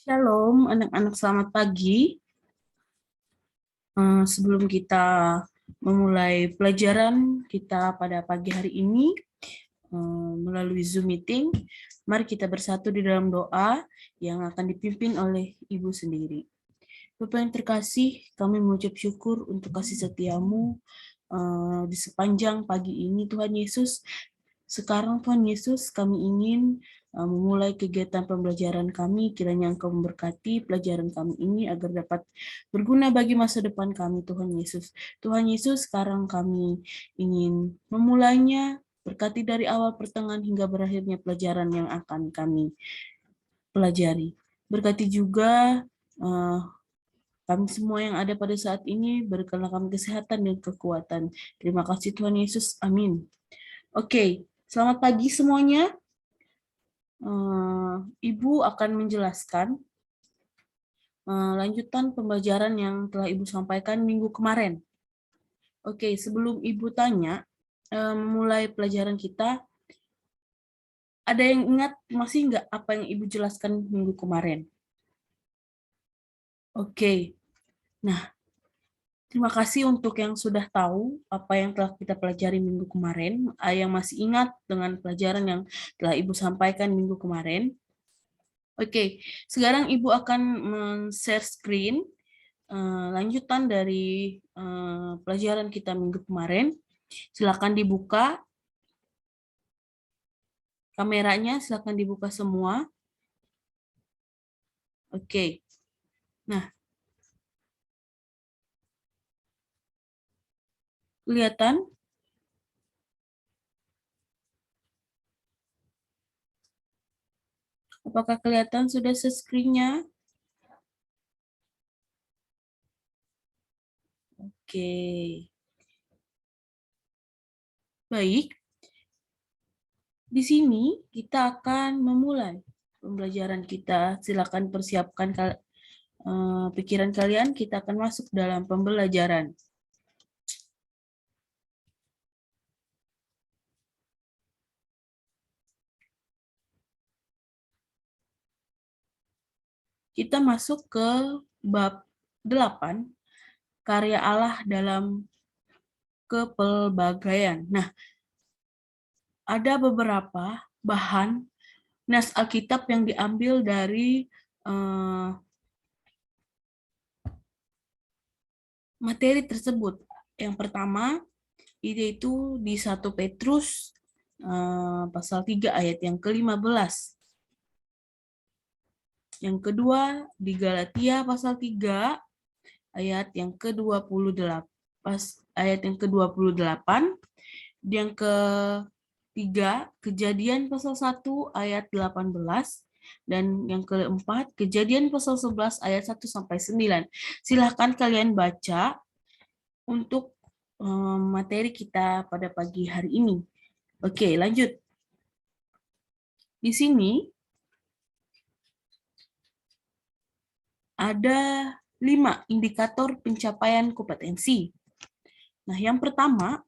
Shalom, anak-anak, selamat pagi. Sebelum kita memulai pelajaran kita pada pagi hari ini melalui Zoom meeting, mari kita bersatu di dalam doa yang akan dipimpin oleh Ibu sendiri. Bapak yang terkasih, kami mengucap syukur untuk kasih setiamu di sepanjang pagi ini, Tuhan Yesus. Sekarang Tuhan Yesus, kami ingin memulai kegiatan pembelajaran kami, kiranya Engkau memberkati pelajaran kami ini agar dapat berguna bagi masa depan kami, Tuhan Yesus. Tuhan Yesus, sekarang kami ingin memulainya, berkati dari awal pertengahan hingga berakhirnya pelajaran yang akan kami pelajari. Berkati juga kami semua yang ada pada saat ini, berikanlah kami kesehatan dan kekuatan. Terima kasih Tuhan Yesus, amin. Oke, selamat pagi semuanya. Ibu akan menjelaskan lanjutan pembelajaran yang telah Ibu sampaikan minggu kemarin. Oke, sebelum Ibu tanya, memulai pelajaran kita, ada yang ingat masih nggak apa yang Ibu jelaskan minggu kemarin? Oke, nah terima kasih untuk yang sudah tahu apa yang telah kita pelajari minggu kemarin, yang masih ingat dengan pelajaran yang telah Ibu sampaikan minggu kemarin. Oke, sekarang Ibu akan men-share screen lanjutan dari pelajaran kita minggu kemarin. Silakan dibuka kameranya, silakan dibuka semua. Oke. Nah, kelihatan? Apakah kelihatan sudah screen-nya? Oke. Baik. Di sini kita akan memulai pembelajaran kita. Silakan persiapkan pikiran kalian, kita akan masuk dalam pembelajaran. Kita masuk ke bab 8, karya Allah dalam kepelbagaian. Nah, ada beberapa bahan nas Alkitab yang diambil dari materi tersebut. Yang pertama, yaitu di 1 Petrus pasal 3 ayat yang ke-15. Yang kedua, di Galatia pasal 3 ayat yang ke-28. Ayat yang ke-28. Yang ketiga, Kejadian pasal 1 ayat 18. Dan yang keempat, Kejadian pasal 11 ayat 1 sampai 9. Silahkan kalian baca untuk materi kita pada pagi hari ini. Oke, lanjut. Di sini ada 5 indikator pencapaian kompetensi. Nah, yang pertama,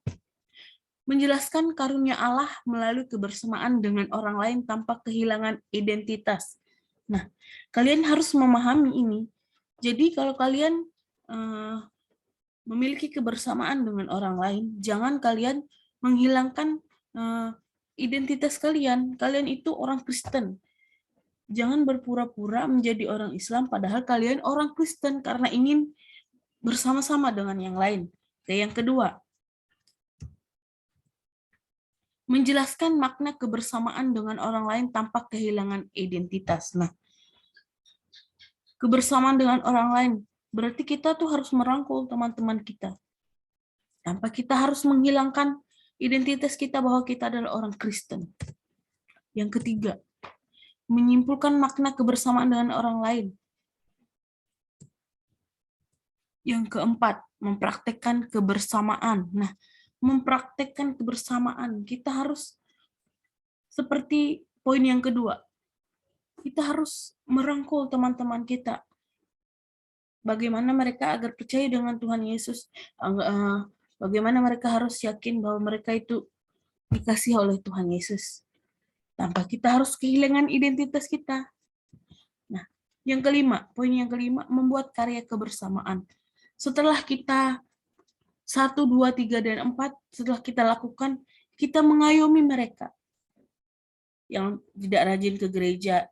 menjelaskan karunia Allah melalui kebersamaan dengan orang lain tanpa kehilangan identitas. Nah, kalian harus memahami ini. Jadi kalau kalian memiliki kebersamaan dengan orang lain, jangan kalian menghilangkan identitas kalian. Kalian itu orang Kristen. Jangan berpura-pura menjadi orang Islam padahal kalian orang Kristen karena ingin bersama-sama dengan yang lain. Oke, yang kedua, menjelaskan makna kebersamaan dengan orang lain tanpa kehilangan identitas. Nah, kebersamaan dengan orang lain berarti kita tuh harus merangkul teman-teman kita. Tanpa kita harus menghilangkan identitas kita bahwa kita adalah orang Kristen. Yang ketiga, menyimpulkan makna kebersamaan dengan orang lain. Yang keempat, mempraktekkan kebersamaan. Nah, mempraktekkan kebersamaan, kita harus seperti poin yang kedua. Kita harus merangkul teman-teman kita. Bagaimana mereka agar percaya dengan Tuhan Yesus. Bagaimana mereka harus yakin bahwa mereka itu dikasihi oleh Tuhan Yesus. Tanpa kita harus kehilangan identitas kita. Nah, Yang kelima, poin yang kelima, membuat karya kebersamaan. Setelah kita 1, 2, 3, dan 4, setelah kita lakukan, kita mengayomi mereka yang tidak rajin ke gereja,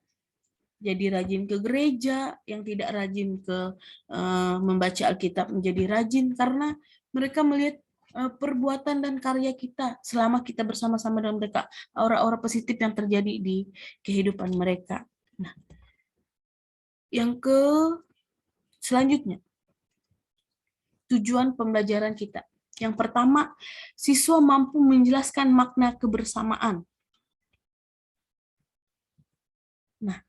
jadi rajin ke gereja, yang tidak rajin ke membaca Alkitab menjadi rajin, karena mereka melihat perbuatan dan karya kita selama kita bersama-sama dengan mereka, aura-aura positif yang terjadi di kehidupan mereka. Nah, yang selanjutnya, tujuan pembelajaran kita. Yang pertama, siswa mampu menjelaskan makna kebersamaan. Nah,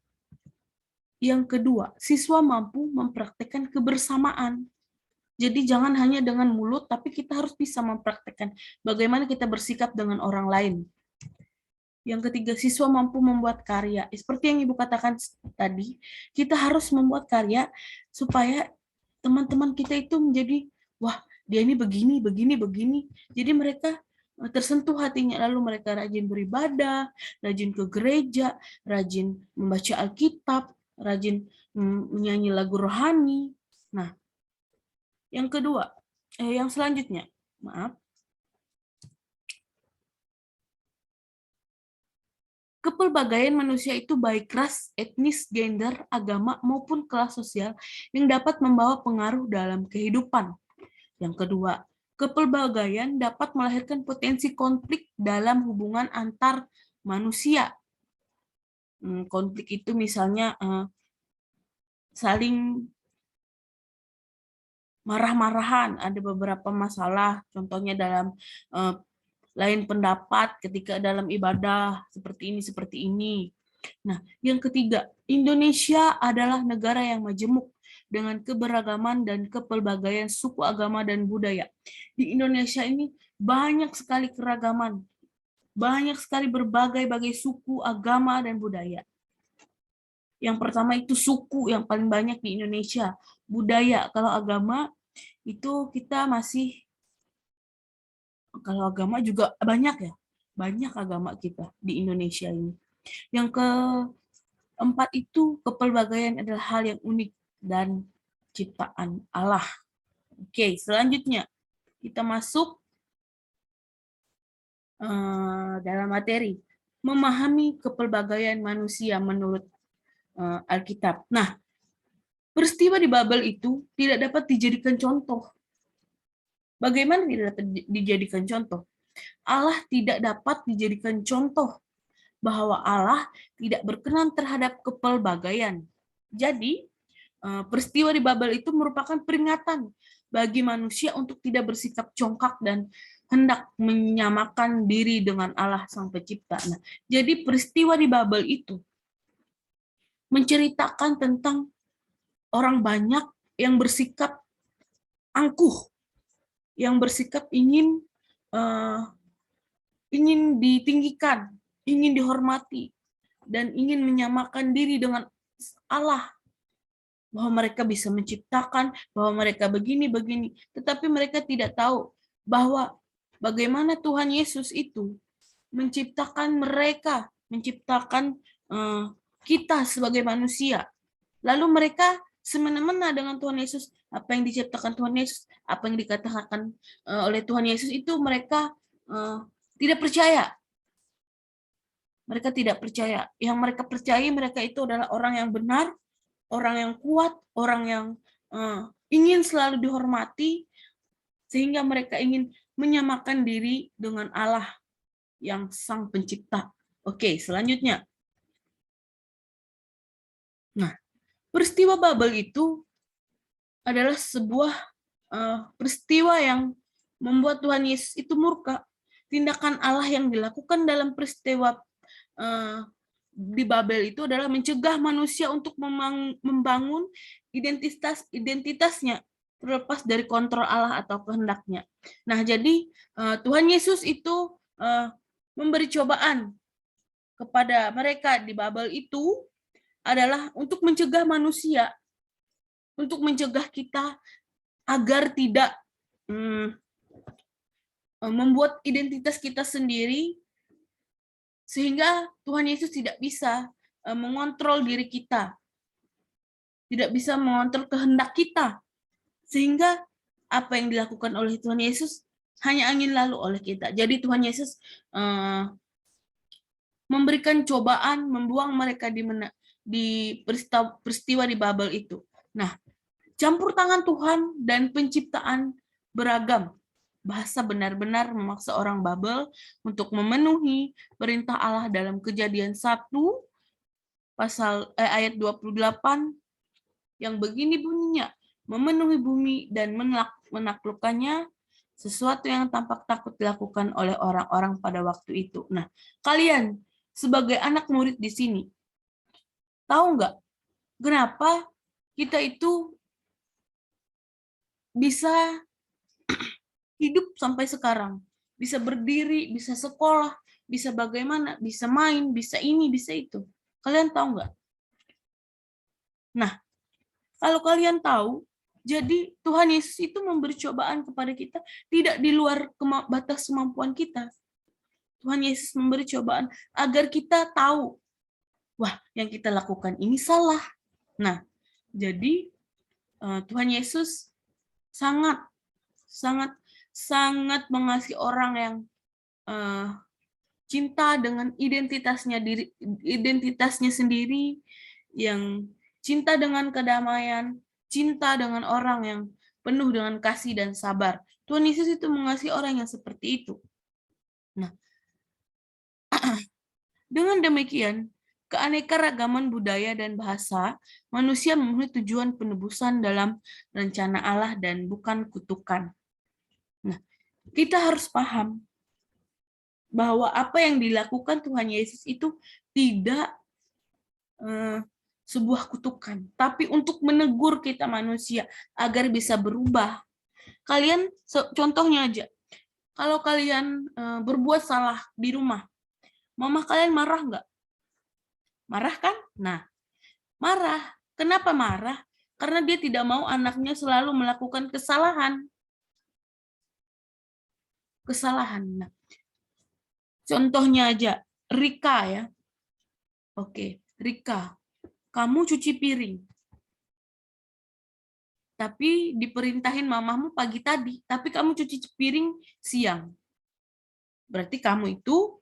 yang kedua, siswa mampu mempraktekkan kebersamaan. Jadi jangan hanya dengan mulut, tapi kita harus bisa mempraktekkan bagaimana kita bersikap dengan orang lain. Yang ketiga, siswa mampu membuat karya. Seperti yang Ibu katakan tadi, kita harus membuat karya supaya teman-teman kita itu menjadi, wah, dia ini begini, begini, begini. Jadi mereka tersentuh hatinya, lalu mereka rajin beribadah, rajin ke gereja, rajin membaca Alkitab, rajin menyanyi lagu rohani. Nah, yang kedua, yang selanjutnya, maaf. Kepelbagaian manusia itu baik ras, etnis, gender, agama, maupun kelas sosial yang dapat membawa pengaruh dalam kehidupan. Yang kedua, kepelbagaian dapat melahirkan potensi konflik dalam hubungan antar manusia. Konflik itu misalnya saling marah-marahan, ada beberapa masalah, contohnya dalam lain pendapat ketika dalam ibadah, seperti ini. Nah, yang ketiga, Indonesia adalah negara yang majemuk dengan keberagaman dan kepelbagaian suku, agama, dan budaya. Di Indonesia ini banyak sekali keragaman, banyak sekali berbagai-bagai suku, agama, dan budaya. Yang pertama itu suku yang paling banyak di Indonesia. Budaya, kalau agama itu kita masih, kalau agama juga banyak ya, banyak agama kita di Indonesia ini. Yang keempat itu kepelbagaian adalah hal yang unik dan ciptaan Allah. Oke, selanjutnya kita masuk dalam materi memahami kepelbagaian manusia menurut Alkitab. Nah, peristiwa di Babel itu tidak dapat dijadikan contoh. Bagaimana tidak dapat dijadikan contoh? Allah tidak dapat dijadikan contoh bahwa Allah tidak berkenan terhadap kepelbagaian. Jadi, peristiwa di Babel itu merupakan peringatan bagi manusia untuk tidak bersikap congkak dan hendak menyamakan diri dengan Allah Sang Pencipta. Nah, jadi peristiwa di Babel itu menceritakan tentang orang banyak yang bersikap angkuh, yang bersikap ingin ditinggikan, ingin dihormati, dan ingin menyamakan diri dengan Allah, bahwa mereka bisa menciptakan, bahwa mereka begini-begini, tetapi mereka tidak tahu bahwa bagaimana Tuhan Yesus itu menciptakan mereka, menciptakan kita sebagai manusia. Lalu mereka semena-mena dengan Tuhan Yesus, apa yang diciptakan Tuhan Yesus, apa yang dikatakan oleh Tuhan Yesus itu mereka tidak percaya. Mereka tidak percaya. Yang mereka percaya mereka itu adalah orang yang benar, orang yang kuat, orang yang ingin selalu dihormati, sehingga mereka ingin menyamakan diri dengan Allah yang Sang Pencipta. Oke, selanjutnya. Nah, peristiwa Babel itu adalah sebuah peristiwa yang membuat Tuhan Yesus itu murka. Tindakan Allah yang dilakukan dalam peristiwa di Babel itu adalah mencegah manusia untuk membangun identitasnya terlepas dari kontrol Allah atau kehendaknya. Nah, jadi Tuhan Yesus itu memberi cobaan kepada mereka di Babel itu adalah untuk mencegah manusia, untuk mencegah kita agar tidak membuat identitas kita sendiri, sehingga Tuhan Yesus tidak bisa mengontrol diri kita. tidak bisa mengontrol kehendak kita. Sehingga apa yang dilakukan oleh Tuhan Yesus hanya angin lalu oleh kita. Jadi Tuhan Yesus memberikan cobaan, membuang mereka di peristiwa di Babel itu. Nah, campur tangan Tuhan dan penciptaan beragam. Bahasa benar-benar memaksa orang Babel untuk memenuhi perintah Allah dalam Kejadian 1 ayat 28 yang begini bunyinya, memenuhi bumi dan menaklukkannya, sesuatu yang tampak takut dilakukan oleh orang-orang pada waktu itu. Nah, kalian sebagai anak murid di sini, tahu nggak kenapa kita itu bisa hidup sampai sekarang? Bisa berdiri, bisa sekolah, bisa bagaimana, bisa main, bisa ini, bisa itu. Kalian tahu nggak? Nah, kalau kalian tahu, jadi Tuhan Yesus itu memberi cobaan kepada kita tidak di luar batas kemampuan kita. Tuhan Yesus memberi cobaan agar kita tahu, wah, yang kita lakukan ini salah. Nah, jadi Tuhan Yesus sangat mengasihi orang yang cinta dengan identitasnya sendiri, yang cinta dengan kedamaian, cinta dengan orang yang penuh dengan kasih dan sabar. Tuhan Yesus itu mengasihi orang yang seperti itu. Nah, dengan demikian, keanekaragaman budaya dan bahasa, manusia memenuhi tujuan penebusan dalam rencana Allah dan bukan kutukan. Nah, kita harus paham bahwa apa yang dilakukan Tuhan Yesus itu tidak sebuah kutukan, tapi untuk menegur kita manusia agar bisa berubah. Kalian, contohnya aja, kalau kalian berbuat salah di rumah, mama kalian marah nggak? Marah kan? Nah, marah. Kenapa marah? Karena dia tidak mau anaknya selalu melakukan kesalahan. Nah, contohnya aja, Rika ya. Oke, Rika, kamu cuci piring. Tapi diperintahin mamamu pagi tadi, tapi kamu cuci piring siang. Berarti kamu itu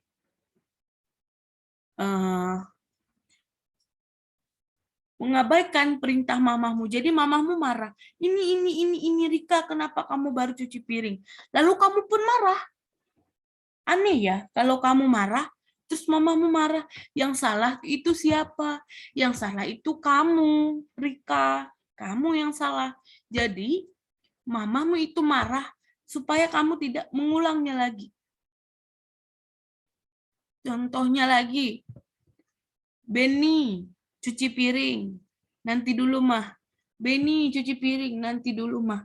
mengabaikan perintah mamamu. Jadi mamamu marah. Ini Rika, kenapa kamu baru cuci piring? Lalu kamu pun marah. Aneh ya, kalau kamu marah, terus mamamu marah. Yang salah itu siapa? Yang salah itu kamu, Rika. Kamu yang salah. Jadi, mamamu itu marah supaya kamu tidak mengulangnya lagi. Contohnya lagi, Benny, cuci piring. Nanti dulu, Mah. Benny, cuci piring. Nanti dulu, Mah.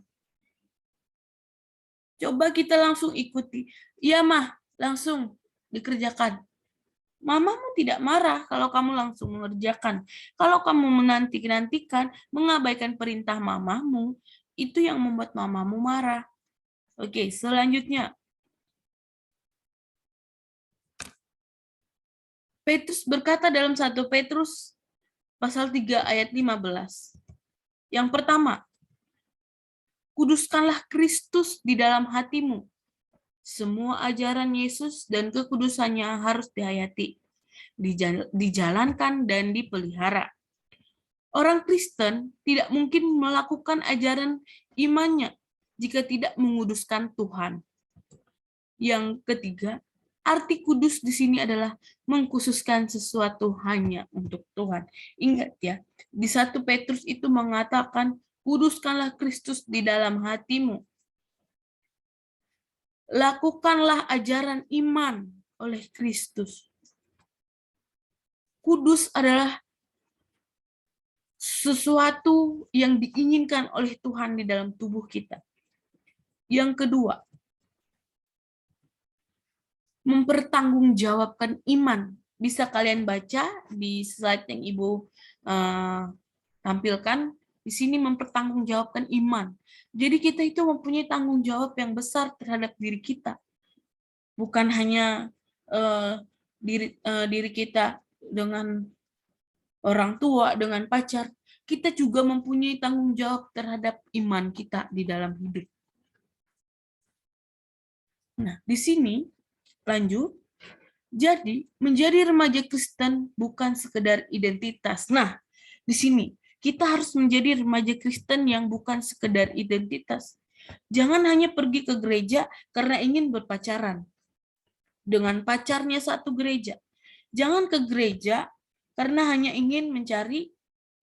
Coba kita langsung ikuti. Iya, Mah. Langsung dikerjakan. Mamamu tidak marah kalau kamu langsung mengerjakan. Kalau kamu menanti-nantikan, mengabaikan perintah mamamu, itu yang membuat mamamu marah. Oke, selanjutnya. Petrus berkata dalam 1 Petrus pasal 3 ayat 15. Yang pertama, kuduskanlah Kristus di dalam hatimu. Semua ajaran Yesus dan kekudusannya harus dihayati, dijalankan dan dipelihara. Orang Kristen tidak mungkin melakukan ajaran imannya jika tidak menguduskan Tuhan. Yang ketiga, arti kudus di sini adalah mengkhususkan sesuatu hanya untuk Tuhan. Ingat ya, di 1 Petrus itu mengatakan, kuduskanlah Kristus di dalam hatimu. Lakukanlah ajaran iman oleh Kristus. Kudus adalah sesuatu yang diinginkan oleh Tuhan di dalam tubuh kita. Yang kedua, mempertanggungjawabkan iman. Bisa kalian baca di slide yang Ibu tampilkan. Di sini mempertanggungjawabkan iman. Jadi kita itu mempunyai tanggung jawab yang besar terhadap diri kita. Bukan hanya diri kita dengan orang tua, dengan pacar, kita juga mempunyai tanggung jawab terhadap iman kita di dalam hidup. Nah, di sini lanjut. Jadi, menjadi remaja Kristen bukan sekedar identitas. Nah, di sini kita harus menjadi remaja Kristen yang bukan sekedar identitas. Jangan hanya pergi ke gereja karena ingin berpacaran dengan pacarnya satu gereja. Jangan ke gereja karena hanya ingin mencari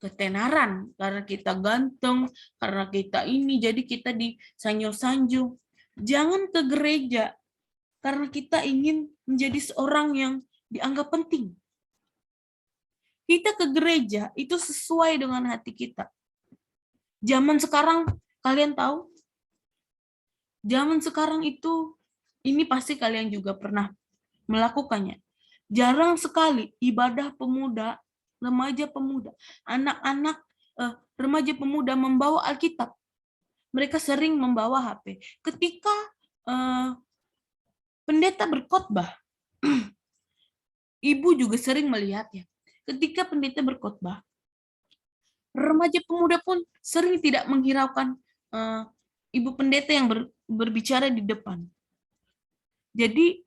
ketenaran, karena kita ganteng, karena kita ini, jadi kita disanjung-sanjung. Jangan ke gereja karena kita ingin menjadi seorang yang dianggap penting. Kita ke gereja itu sesuai dengan hati kita. Zaman sekarang, kalian tahu? Zaman sekarang itu, ini pasti kalian juga pernah melakukannya. Jarang sekali ibadah pemuda, remaja pemuda, anak-anak remaja pemuda membawa Alkitab. Mereka sering membawa HP. Ketika pendeta berkhotbah, ibu juga sering melihatnya. Ketika pendeta berkhotbah, remaja pemuda pun sering tidak menghiraukan ibu pendeta yang berbicara di depan. Jadi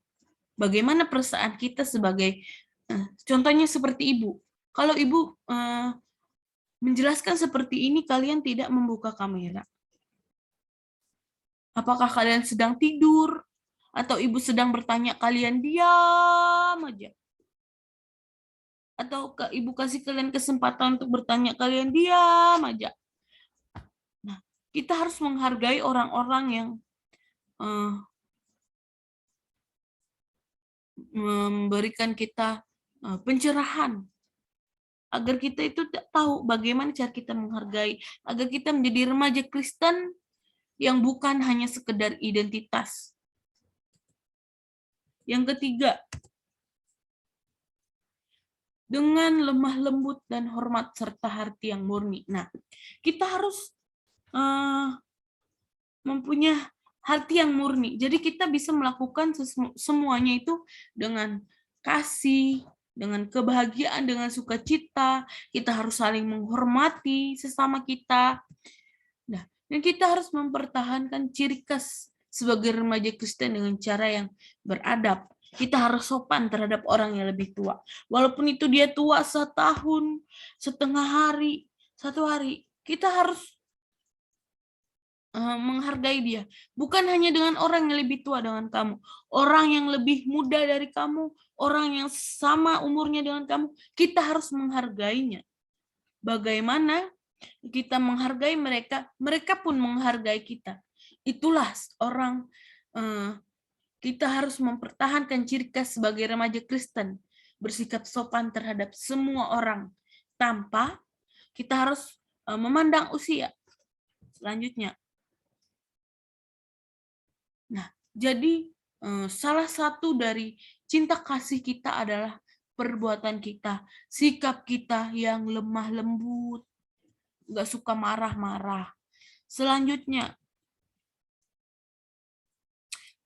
bagaimana perasaan kita sebagai contohnya seperti ibu. Kalau ibu menjelaskan seperti ini, kalian tidak membuka kamera. Apakah kalian sedang tidur? Atau ibu sedang bertanya, kalian diam aja? Atau ibu kasih kalian kesempatan untuk bertanya, kalian diam aja? Nah, kita harus menghargai orang-orang yang memberikan kita pencerahan, agar kita itu tahu bagaimana cara kita menghargai, agar kita menjadi remaja Kristen yang bukan hanya sekedar identitas. Yang ketiga, dengan lemah lembut dan hormat serta hati yang murni. Nah, kita harus mempunyai hati yang murni. Jadi kita bisa melakukan semuanya itu dengan kasih, dengan kebahagiaan, dengan sukacita. Kita harus saling menghormati sesama kita. Nah, dan kita harus mempertahankan ciri khas sebagai remaja Kristen dengan cara yang beradab. Kita harus sopan terhadap orang yang lebih tua. Walaupun itu dia tua setahun, setengah hari, 1 hari, kita harus menghargai dia. Bukan hanya dengan orang yang lebih tua dengan kamu. Orang yang lebih muda dari kamu, orang yang sama umurnya dengan kamu, kita harus menghargainya. Bagaimana kita menghargai mereka, mereka pun menghargai kita. Itulah orang kita harus mempertahankan ciri khas sebagai remaja Kristen, bersikap sopan terhadap semua orang, tanpa kita harus memandang usia. Selanjutnya, nah, jadi salah satu dari cinta kasih kita adalah perbuatan kita, sikap kita yang lemah lembut, nggak suka marah-marah. Selanjutnya,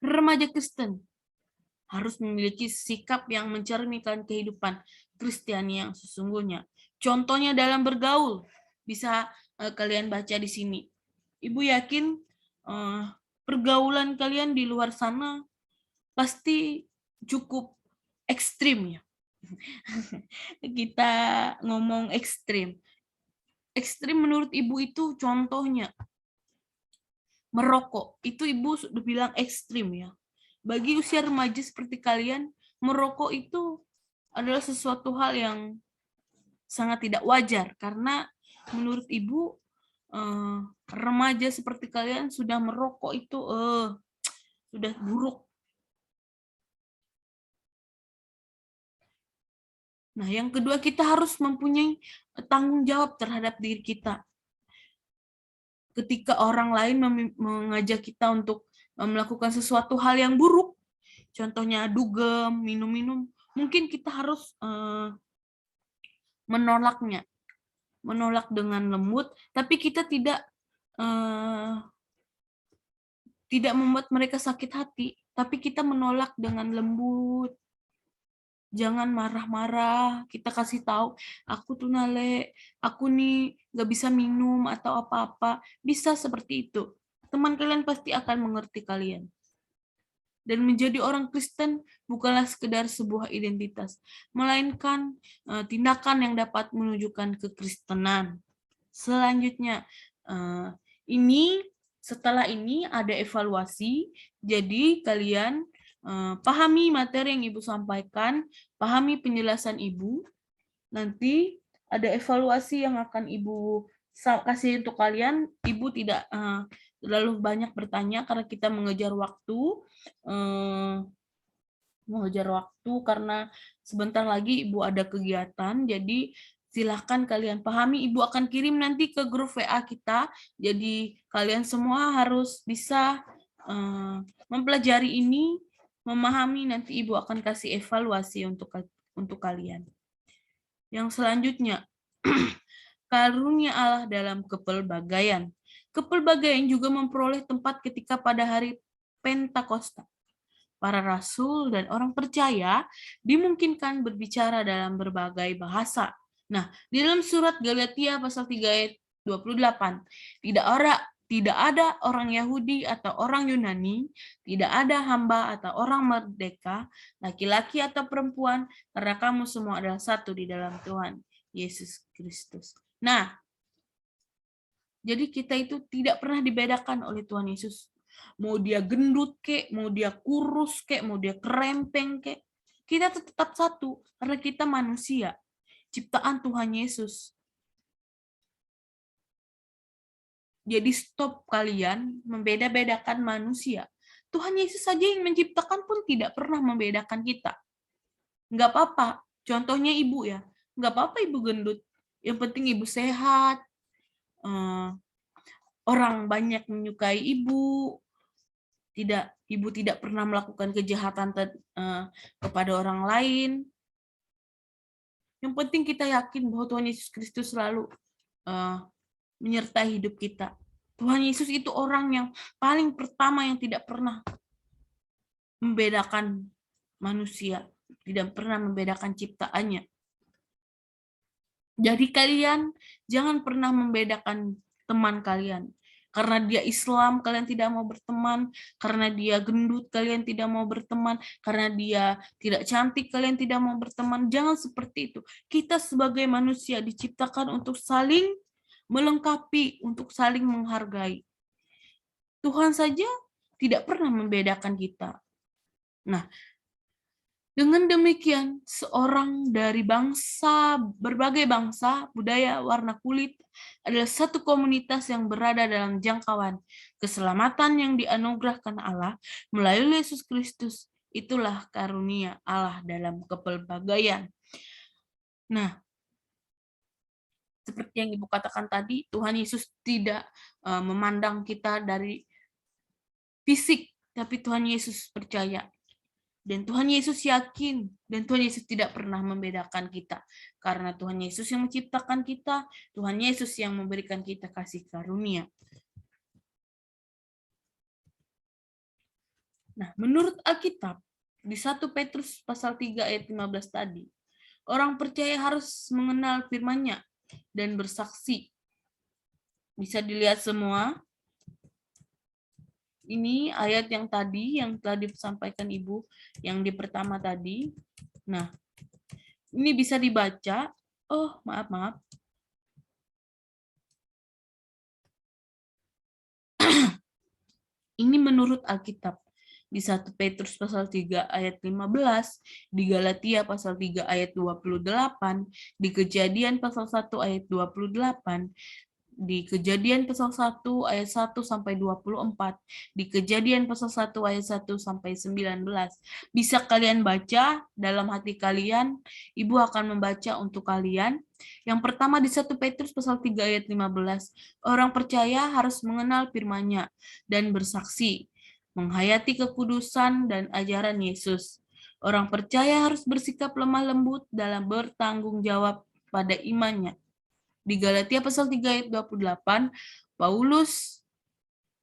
remaja Kristen harus memiliki sikap yang mencerminkan kehidupan Kristiani yang sesungguhnya. Contohnya dalam bergaul, bisa kalian baca di sini. Ibu yakin pergaulan kalian di luar sana pasti cukup ekstrim ya. Kita ngomong ekstrim. Ekstrim menurut ibu itu contohnya merokok. Itu ibu sudah bilang ekstrim ya. Bagi usia remaja seperti kalian, merokok itu adalah sesuatu hal yang sangat tidak wajar, karena menurut ibu remaja seperti kalian sudah merokok itu sudah buruk. Nah, yang kedua, kita harus mempunyai tanggung jawab terhadap diri kita. Ketika orang lain mengajak kita untuk melakukan sesuatu hal yang buruk, contohnya dugem, minum-minum, mungkin kita harus menolaknya, menolak dengan lembut, tapi kita tidak membuat mereka sakit hati, tapi kita menolak dengan lembut. Jangan marah-marah, kita kasih tahu, aku tuh Nale, aku nih nggak bisa minum atau apa-apa. Bisa seperti itu. Teman kalian pasti akan mengerti kalian. Dan menjadi orang Kristen bukanlah sekedar sebuah identitas, melainkan tindakan yang dapat menunjukkan kekristenan. Selanjutnya, setelah ini ada evaluasi, jadi kalian pahami materi yang Ibu sampaikan, pahami penjelasan Ibu, nanti ada evaluasi yang akan Ibu kasih untuk kalian. Ibu tidak terlalu banyak bertanya karena kita mengejar waktu karena sebentar lagi Ibu ada kegiatan, jadi silahkan kalian pahami. Ibu akan kirim nanti ke grup WA kita, jadi kalian semua harus bisa mempelajari ini, memahami, nanti Ibu akan kasih evaluasi untuk kalian. Yang selanjutnya, karunia Allah dalam kepelbagaian. Kepelbagaian juga memperoleh tempat ketika pada hari Pentakosta. Para rasul dan orang percaya dimungkinkan berbicara dalam berbagai bahasa. Nah, di dalam surat Galatia pasal 3 ayat 28, tidak ada orang Yahudi atau orang Yunani, tidak ada hamba atau orang merdeka, laki-laki atau perempuan, karena kamu semua adalah satu di dalam Tuhan Yesus Kristus. Nah, jadi kita itu tidak pernah dibedakan oleh Tuhan Yesus. Mau dia gendut kek, mau dia kurus kek, mau dia kerempeng kek, kita tetap satu karena kita manusia, ciptaan Tuhan Yesus. Jadi stop kalian membeda-bedakan manusia. Tuhan Yesus saja yang menciptakan pun tidak pernah membedakan kita. Nggak apa-apa. Contohnya ibu ya, nggak apa-apa ibu gendut. Yang penting ibu sehat. Orang banyak menyukai ibu. Ibu tidak pernah melakukan kejahatan kepada orang lain. Yang penting kita yakin bahwa Tuhan Yesus Kristus selalu menyertai hidup kita. Tuhan Yesus itu orang yang paling pertama yang tidak pernah membedakan manusia, tidak pernah membedakan ciptaannya. Jadi kalian jangan pernah membedakan teman kalian. Karena dia Islam, kalian tidak mau berteman. Karena dia gendut, kalian tidak mau berteman. Karena dia tidak cantik, kalian tidak mau berteman. Jangan seperti itu. Kita sebagai manusia diciptakan untuk saling melengkapi, untuk saling menghargai. Tuhan saja tidak pernah membedakan kita. Nah, dengan demikian, seorang dari berbagai bangsa, budaya, warna kulit, adalah satu komunitas yang berada dalam jangkauan keselamatan yang dianugerahkan Allah melalui Yesus Kristus. Itulah karunia Allah dalam kepelbagaian. Nah, seperti yang Ibu katakan tadi, Tuhan Yesus tidak memandang kita dari fisik, tapi Tuhan Yesus percaya. Dan Tuhan Yesus yakin, dan Tuhan Yesus tidak pernah membedakan kita. Karena Tuhan Yesus yang menciptakan kita, Tuhan Yesus yang memberikan kita kasih karunia. Nah, menurut Alkitab, di 1 Petrus pasal 3 ayat 15 tadi, orang percaya harus mengenal firman-Nya dan bersaksi. Bisa dilihat semua. Ini ayat yang tadi, yang telah disampaikan Ibu, yang di pertama tadi. Nah, ini bisa dibaca. Oh, maaf. Ini menurut Alkitab. Di 1 Petrus pasal 3 ayat 15, di Galatia pasal 3 ayat 28, di Kejadian pasal 1 ayat 28, di Kejadian pasal 1 ayat 1 sampai 24, di Kejadian pasal 1 ayat 1 sampai 19. Bisa kalian baca dalam hati kalian, Ibu akan membaca untuk kalian. Yang pertama di 1 Petrus pasal 3 ayat 15, orang percaya harus mengenal firman-Nya dan bersaksi, menghayati kekudusan dan ajaran Yesus. Orang percaya harus bersikap lemah lembut dalam bertanggung jawab pada imannya. Di Galatia pasal 3 ayat 28, Paulus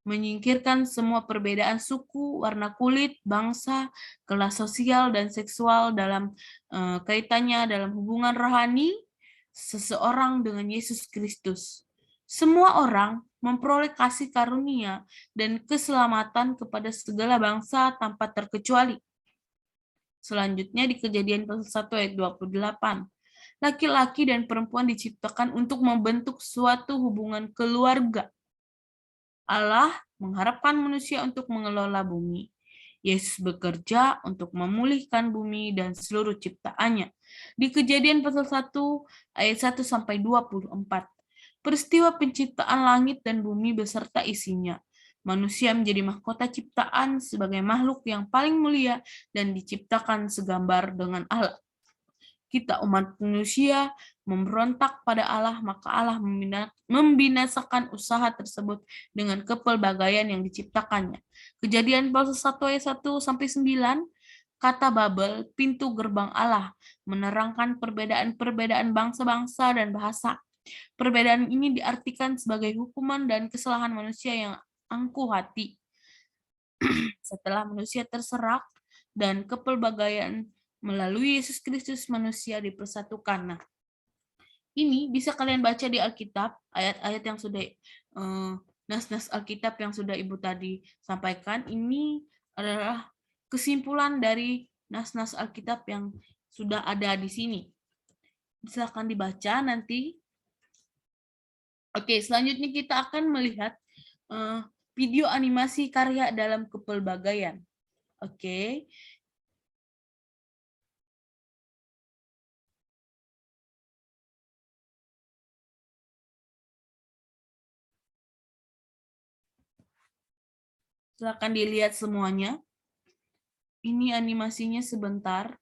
menyingkirkan semua perbedaan suku, warna kulit, bangsa, kelas sosial, dan seksual dalam kaitannya dalam hubungan rohani seseorang dengan Yesus Kristus. Semua orang memperoleh kasih karunia dan keselamatan kepada segala bangsa tanpa terkecuali. Selanjutnya di Kejadian pasal 1 ayat 28. Laki-laki dan perempuan diciptakan untuk membentuk suatu hubungan keluarga. Allah mengharapkan manusia untuk mengelola bumi. Yesus bekerja untuk memulihkan bumi dan seluruh ciptaannya. Di Kejadian pasal 1 ayat 1 sampai 24. Peristiwa penciptaan langit dan bumi beserta isinya. Manusia menjadi mahkota ciptaan sebagai makhluk yang paling mulia dan diciptakan segambar dengan Allah. Kita umat manusia memberontak pada Allah, maka Allah membinasakan usaha tersebut dengan kepelbagaian yang diciptakannya. Kejadian pasal 1 ayat 1 sampai 9, kata Babel, pintu gerbang Allah, menerangkan perbedaan-perbedaan bangsa-bangsa dan bahasa. Perbedaan ini diartikan sebagai hukuman dan kesalahan manusia yang angkuh hati. Setelah manusia terserak dan kepelbagaian melalui Yesus Kristus, manusia dipersatukan. Nah, ini bisa kalian baca di Alkitab, ayat-ayat yang sudah nas-nas Alkitab yang sudah Ibu tadi sampaikan. Ini adalah kesimpulan dari nas-nas Alkitab yang sudah ada di sini. Silakan dibaca nanti. Oke, selanjutnya kita akan melihat video animasi karya dalam kepelbagaian. Oke. Silakan dilihat semuanya. Ini animasinya sebentar.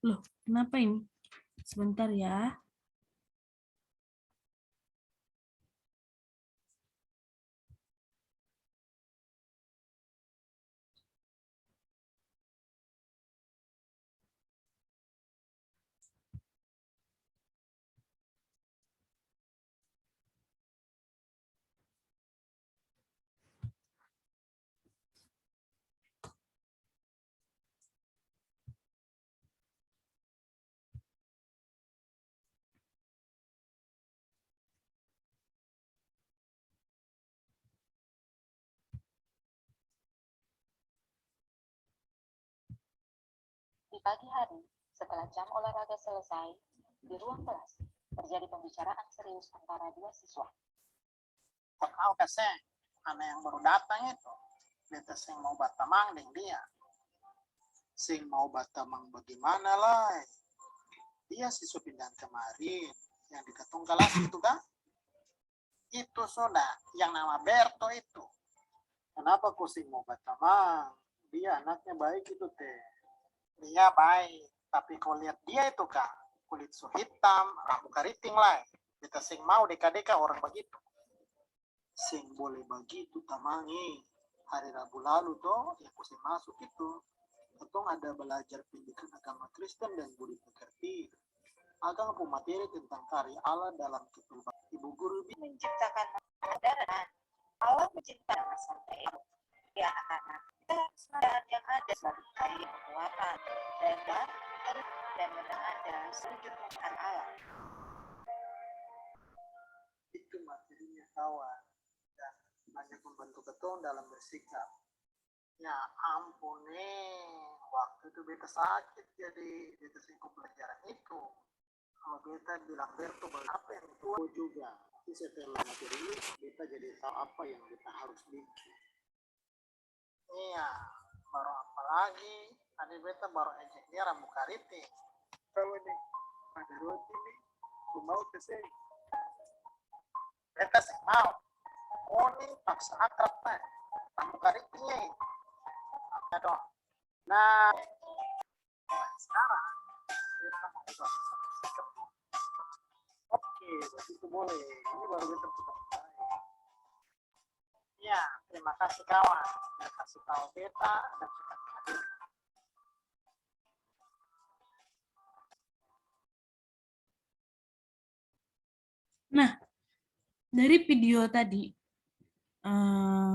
Loh, kenapa ini? Sebentar ya. Di pagi hari, setelah jam olahraga selesai, di ruang kelas, terjadi pembicaraan serius antara dua siswa. Kau kasih, anak yang baru datang itu, beta sing mau batamang dengan dia. Sing mau batamang bagaimana lah? Dia siswa pindahan kemarin, yang di Ketung kelas itu kan? Itu sudah, yang nama Berto itu. Kenapa kau sing mau batamang? Dia anaknya baik itu teh. Dia baik, tapi kau lihat dia itu kak, kulit so hitam, rambut keriting lah. Kita sing mau deka-deka orang begitu. Sing boleh begitu tamangi. Hari Rabu lalu toh, yang kusi masuk itu, ketong ada belajar pendidikan agama Kristen dan budi pekerti. Agak pu materi tentang karya Allah dalam kehidupan. Ibu guru menciptakan modern. Allah menciptakan sampai itu. Ya anak-anak, kita harus melihat yang ada sebagai kain penguatan, rendah, dan yang ada sujud Tuhan Allah. Itu materinya kawan. Dan banyak membantu ketong dalam bersikap. Ya ampun nih, waktu itu beta sakit jadi beta singkup pelajaran itu. Kalau beta bilang Berto apa yang itu juga. Tapi setelah materi ini, beta jadi tahu apa yang beta harus bikin. Iya, baru apa lagi? Tadi beta baru ejek dia rambu kariti. Tahu nih, ada roti nih, aku mau kesini. Beta sih mau. Oh nih, paksa akrab nih. Rambu kariti nih. Oke dong. Nah, sekarang beta mau buat satu sikap. Oke, begitu boleh. Ini baru beta sudah mulai. Ya, terima kasih kawan. Sudah kasih tahu beta dan sudah hadir. Nah, dari video tadi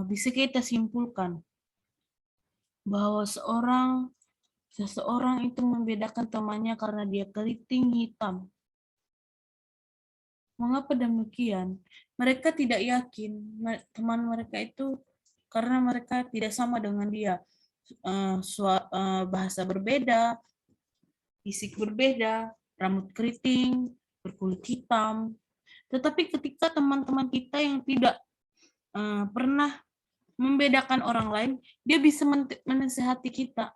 bisa kita simpulkan bahwa seseorang itu membedakan temannya karena dia keriting hitam. Mengapa demikian? Mereka tidak yakin teman mereka itu karena mereka tidak sama dengan dia. Bahasa berbeda, fisik berbeda, rambut keriting, berkulit hitam. Tetapi ketika teman-teman kita yang tidak pernah membedakan orang lain, dia bisa menasihati kita.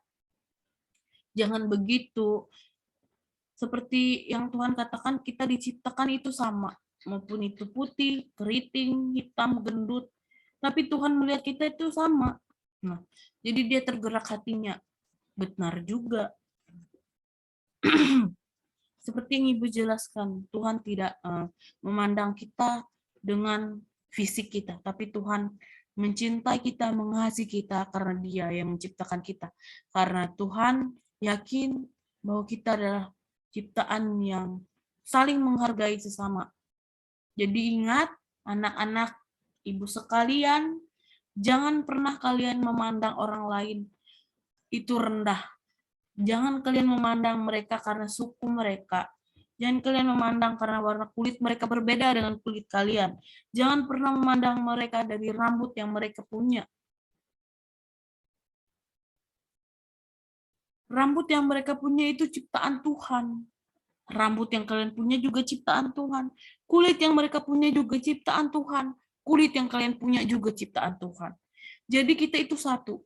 Jangan begitu. Seperti yang Tuhan katakan, kita diciptakan itu sama. Maupun itu putih, keriting, hitam, gendut. Tapi Tuhan melihat kita itu sama. Nah, jadi dia tergerak hatinya. Benar juga. Seperti yang Ibu jelaskan, Tuhan tidak memandang kita dengan fisik kita. Tapi Tuhan mencintai kita, mengasihi kita karena Dia yang menciptakan kita. Karena Tuhan yakin bahwa kita adalah ciptaan yang saling menghargai sesama. Jadi ingat, anak-anak Ibu sekalian, jangan pernah kalian memandang orang lain itu rendah. Jangan kalian memandang mereka karena suku mereka. Jangan kalian memandang karena warna kulit mereka berbeda dengan kulit kalian. Jangan pernah memandang mereka dari rambut yang mereka punya. Rambut yang mereka punya itu ciptaan Tuhan. Rambut yang kalian punya juga ciptaan Tuhan. Kulit yang mereka punya juga ciptaan Tuhan. Kulit yang kalian punya juga ciptaan Tuhan. Jadi kita itu satu.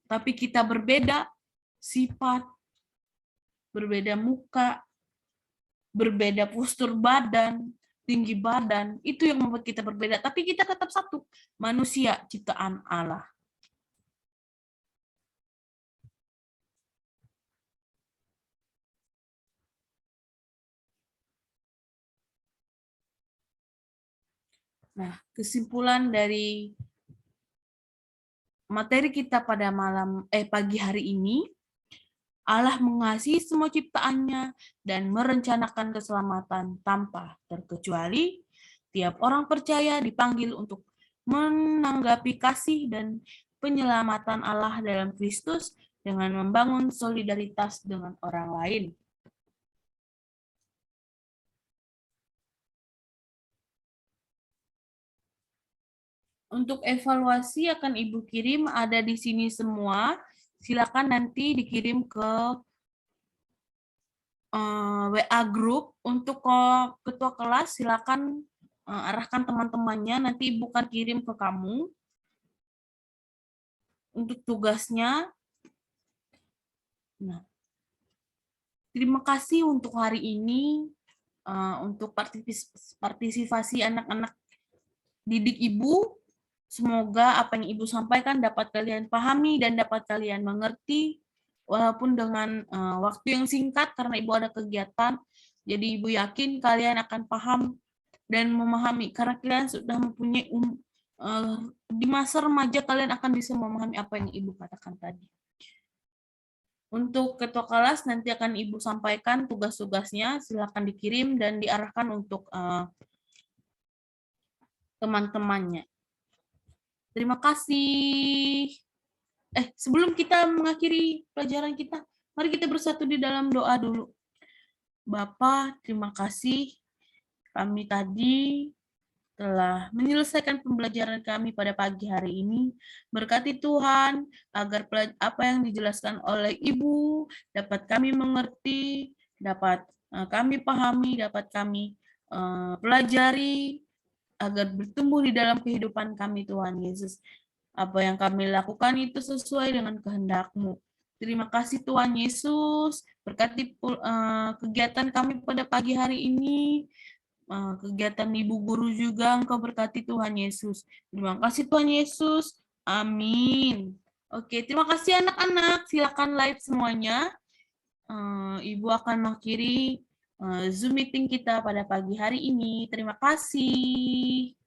Tapi kita berbeda sifat, berbeda muka, berbeda postur badan, tinggi badan. Itu yang membuat kita berbeda. Tapi kita tetap satu. Manusia ciptaan Allah. Nah, kesimpulan dari materi kita pada pagi hari ini, Allah mengasihi semua ciptaannya dan merencanakan keselamatan tanpa terkecuali. Tiap orang percaya dipanggil untuk menanggapi kasih dan penyelamatan Allah dalam Kristus dengan membangun solidaritas dengan orang lain. Untuk evaluasi akan Ibu kirim ada di sini semua. Silakan nanti dikirim ke WA group. Untuk ketua kelas silakan arahkan teman-temannya, nanti Ibu akan kirim ke kamu. Untuk tugasnya, nah, terima kasih untuk hari ini, untuk partisipasi anak-anak didik Ibu. Semoga apa yang Ibu sampaikan dapat kalian pahami dan dapat kalian mengerti, walaupun dengan waktu yang singkat karena Ibu ada kegiatan. Jadi Ibu yakin kalian akan paham dan memahami, karena kalian sudah mempunyai di masa remaja kalian akan bisa memahami apa yang Ibu katakan tadi. Untuk ketua kelas nanti akan Ibu sampaikan tugas-tugasnya, silakan dikirim dan diarahkan untuk teman-temannya. Terima kasih. Sebelum kita mengakhiri pelajaran kita, mari kita bersatu di dalam doa dulu. Bapa, terima kasih kami tadi telah menyelesaikan pembelajaran kami pada pagi hari ini. Berkati Tuhan agar apa yang dijelaskan oleh Ibu dapat kami mengerti, dapat kami pahami, dapat kami pelajari, agar bertumbuh di dalam kehidupan kami Tuhan Yesus. Apa yang kami lakukan itu sesuai dengan kehendak-Mu. Terima kasih Tuhan Yesus, berkati kegiatan kami pada pagi hari ini, kegiatan Ibu Guru juga Engkau berkati Tuhan Yesus. Terima kasih Tuhan Yesus, amin. Oke, terima kasih anak-anak, silakan live semuanya. Ibu akan mengakhiri Zoom meeting kita pada pagi hari ini. Terima kasih.